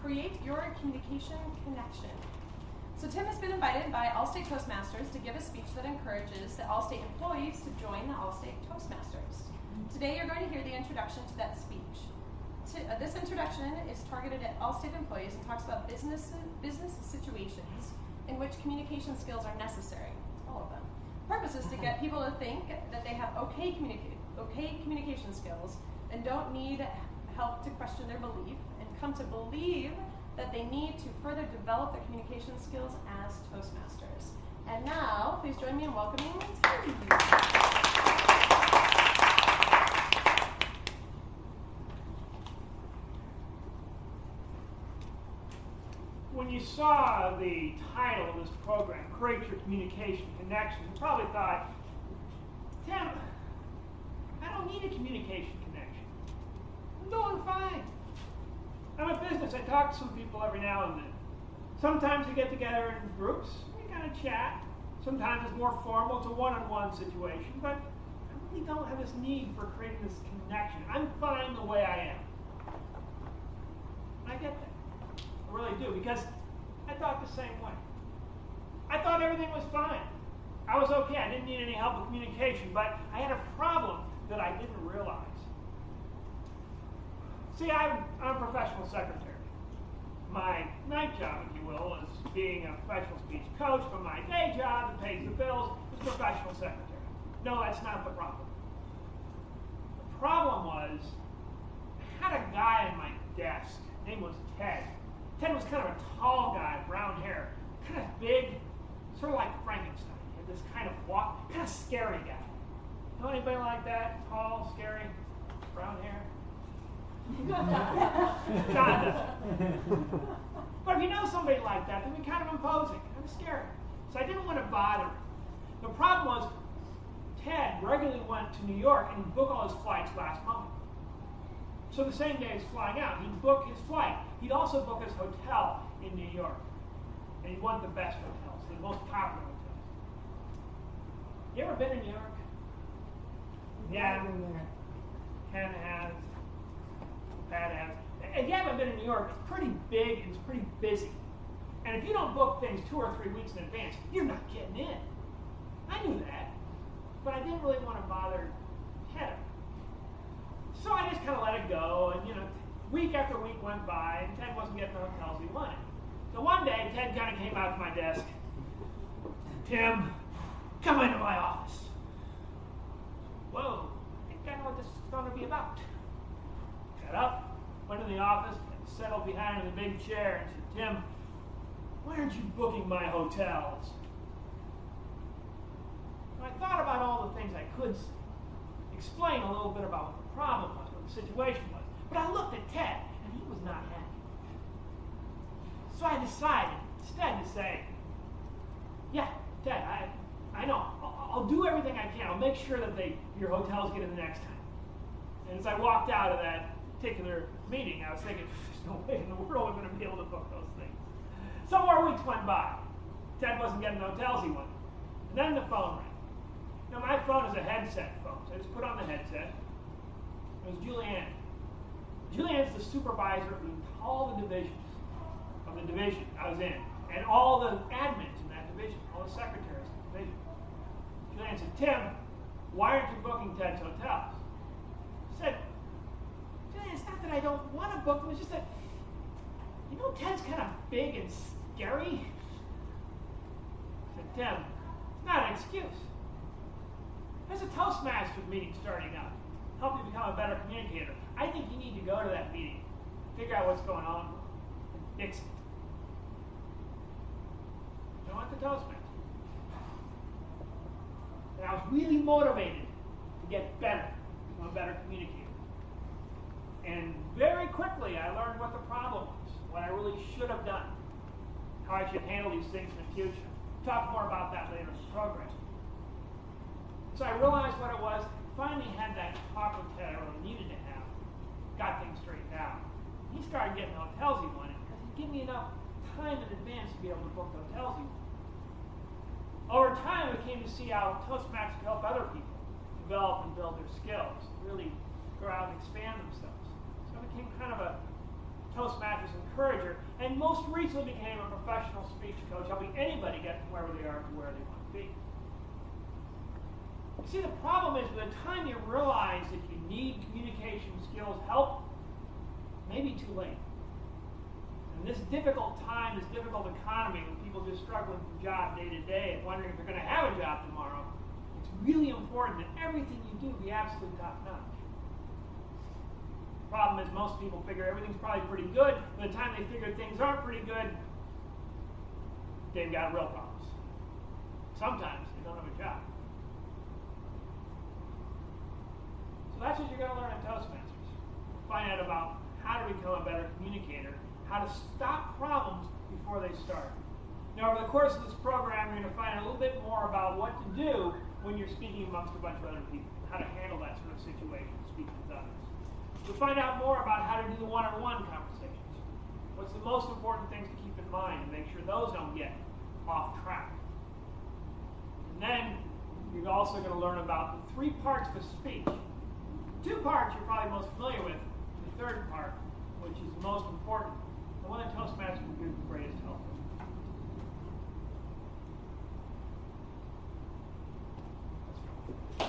Create Your Communication Connection. So Tim has been invited by All-State Toastmasters to give a speech that encourages the All-State employees to join the All-State Toastmasters. Today you're going to hear the introduction to that speech. This introduction is targeted at All-State employees and talks about business situations in which communication skills are necessary, all of them. The purpose is to get people to think that they have okay communication skills and don't need help to question their belief, and come to believe that they need to further develop their communication skills as Toastmasters. And now, please join me in welcoming Tim. When you saw the title of this program, Create Your Communication Connection, you probably thought, Tim, I don't need a communication connection. I'm doing fine. I'm a business. I talk to some people every now and then. Sometimes we get together in groups, we kind of chat. Sometimes it's more formal, it's a one-on-one situation, but I really don't have this need for creating this connection. I'm fine the way I am. I get that. I really do, because I thought the same way. I thought everything was fine. I was okay. I didn't need any help with communication, but I had a problem that I didn't realize. See, I'm a professional secretary. My night job, if you will, is being a professional speech coach, but my day job that pays the bills is professional secretary. No, that's not the problem. The problem was, I had a guy on my desk. His name was Ted. Ted was kind of a tall guy, brown hair, kind of big, sort of like Frankenstein. He had this kind of walk, kind of scary guy. Know anybody like that? Tall, scary, brown hair? John does. But if you know somebody like that, they'd be kind of imposing, kind of scary. So I didn't want to bother him. The problem was, Ted regularly went to New York and he'd book all his flights last moment. So the same day he's flying out, he'd book his flight. He'd also book his hotel in New York. And he wanted the best hotels, the most popular hotels. You ever been in New York? Yeah. Ken has. Pat has. If you haven't been in New York, it's pretty big and it's pretty busy. And if you don't book things 2 or 3 weeks in advance, you're not getting in. I knew that. But I didn't really want to bother Ted. So I just kind of let it go, and week after week went by, and Ted wasn't getting the hotels he wanted. So one day, Ted kind of came out to my desk. Tim, come into my office. Whoa, I think I know what this is going to be about. Got up, went to the office, and settled behind in the big chair and said, Tim, why aren't you booking my hotels? And I thought about all the things I could say, explain a little bit about what the problem was, what the situation was. But I looked at Ted, and he was not happy. So I decided instead to say, yeah, Ted, I know. I'll do everything I can. I'll make sure that your hotels get in the next time. And as I walked out of that particular meeting, I was thinking, there's no way in the world I'm going to be able to book those things. Some more weeks went by. Ted wasn't getting the hotels he wanted. And then the phone rang. Now, my phone is a headset phone, so I just put on the headset. It was Julianne. Julianne's the supervisor of all the divisions of the division I was in, and all the admins in that division, all the secretaries in the division. Julianne said, Tim, why aren't you booking Ted's hotels? I said, Julianne, it's not that I don't want to book them, it's just that, Ted's kind of big and scary. I said, Tim, it's not an excuse. There's a Toastmasters meeting starting up. Help you become a better communicator. I think you need to go to that meeting, figure out what's going on, and fix it. I went to Toastmasters. And I was really motivated to get better, become a better communicator. And very quickly I learned what the problem was, what I really should have done, how I should handle these things in the future. We'll talk more about that later in the program. So I realized what it was, finally had that talk with Ted I really needed to have, got things straightened out. He started getting the hotels he wanted because he'd give me enough time in advance to be able to book the hotels he wanted. Over time, we came to see how Toastmasters could help other people develop and build their skills, really grow out and expand themselves. So it became kind of a Toastmasters encourager, and most recently became a professional speech coach, helping anybody get from wherever they are to where they want to be. You see, the problem is by the time you realize that you need communication skills help, maybe too late. In this difficult time, this difficult economy, with people just struggling from job day to day and wondering if they're going to have a job tomorrow, it's really important that everything you do be absolutely top-notch. The problem is most people figure everything's probably pretty good. By the time they figure things aren't pretty good, they've got real problems. Sometimes they don't have a job. So that's what you're going to learn at Toastmasters. Find out about how to become a better communicator, how to stop problems before they start. Now, over the course of this program, you're going to find out a little bit more about what to do when you're speaking amongst a bunch of other people, how to handle that sort of situation, speaking with others. You'll find out more about how to do the one-on-one conversations. What's the most important things to keep in mind and make sure those don't get off track. And then you're also going to learn about the 3 parts of a speech. 2 parts you're probably most familiar with. The 3rd part, which is the most important, the one that Toastmasters will give you the greatest help with. Let's go.